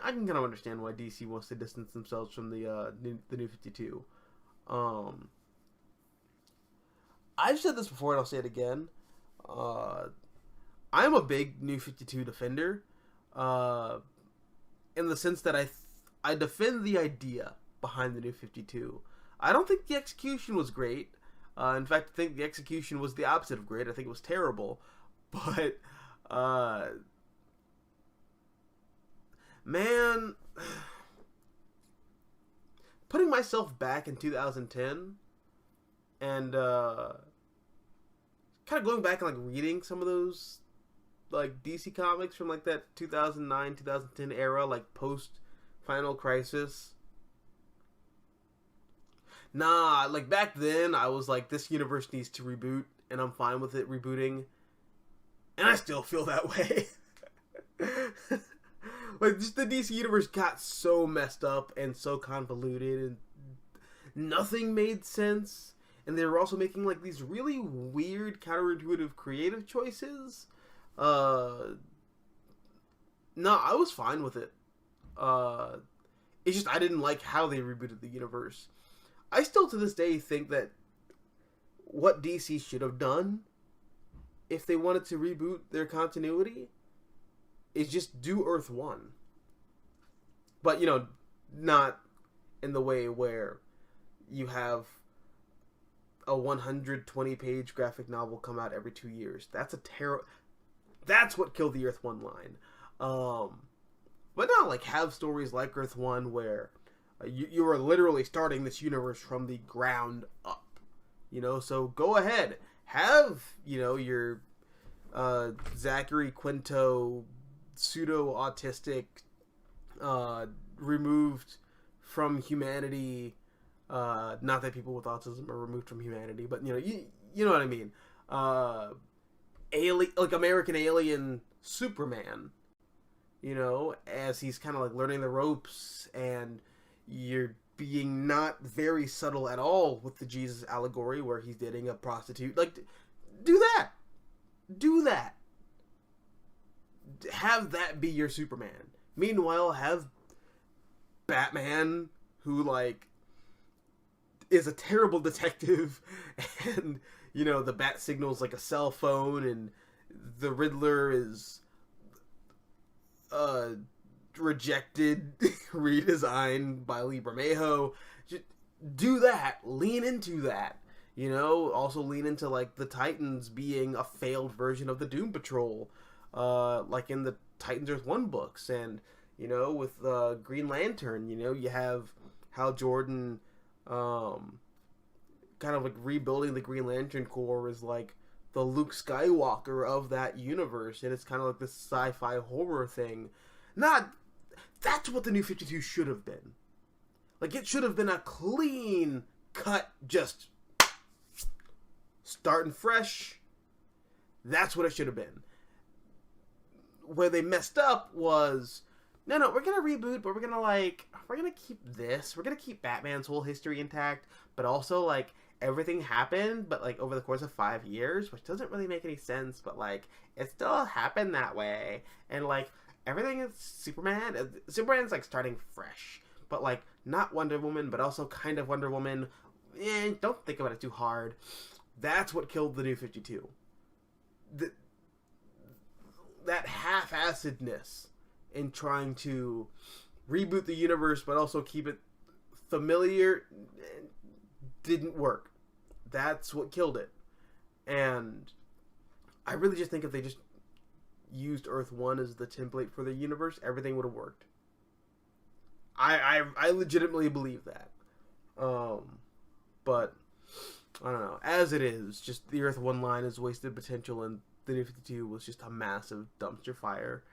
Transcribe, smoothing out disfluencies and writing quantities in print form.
I can kind of understand why DC wants to distance themselves from the New 52. I've said this before and I'll say it again. I'm a big New 52 defender, in the sense that I defend the idea behind the New 52. I don't think the execution was great. In fact, I think the execution was the opposite of great. I think it was terrible. But, man, putting myself back in 2010 and kind of going back and like reading some of those like DC comics from like that 2009 2010 era, like post Final Crisis. Nah, like back then I was like, this universe needs to reboot, and I'm fine with it rebooting, and I still feel that way. Like, just the DC universe got so messed up and so convoluted, and nothing made sense. And they were also making like these really weird, counterintuitive, creative choices. No, I was fine with it. It's just I didn't like how they rebooted the universe. I still to this day think that what DC should have done, if they wanted to reboot their continuity, is just do Earth 1. But, you know, not in the way where you have a 120-page graphic novel come out every 2 years. That's what killed the Earth 1 line. But not like have stories like Earth 1 where you are literally starting this universe from the ground up. You know, so go ahead. Have, you know, your Zachary Quinto pseudo-autistic, removed from humanity. Not that people with autism are removed from humanity, but, you know what I mean. Like American alien Superman, you know, as he's kind of like learning the ropes, and you're being not very subtle at all with the Jesus allegory where he's dating a prostitute. Like, do that. Have that be your Superman. Meanwhile, have Batman, who, like, is a terrible detective, and, you know, the bat signal's like a cell phone, and the Riddler is rejected, redesigned by Lee Bermejo. Just do that. Lean into that. You know, also lean into, like, the Titans being a failed version of the Doom Patrol, like in the Titans Earth 1 books. And, you know, with Green Lantern, you know, you have Hal Jordan kind of like rebuilding the Green Lantern Corps is like the Luke Skywalker of that universe, and it's kind of like this sci-fi horror thing. That's what the New 52 should have been. Like, it should have been a clean cut, just starting fresh. That's what it should have been. Where they messed up was, no, we're gonna reboot, but we're gonna keep this. We're gonna keep Batman's whole history intact, but also, like, everything happened, but, like, over the course of 5 years, which doesn't really make any sense, but, like, it still happened that way. And, like, everything is Superman's, like, starting fresh, but, like, not Wonder Woman, but also kind of Wonder Woman. Don't think about it too hard. That's what killed the New 52. That half-assedness in trying to reboot the universe, but also keep it familiar, didn't work. That's what killed it. And I really just think if they just used Earth 1 as the template for the universe, everything would have worked. I legitimately believe that. But I don't know. As it is, just the Earth 1 line is wasted potential, and the New 52 was just a massive dumpster fire.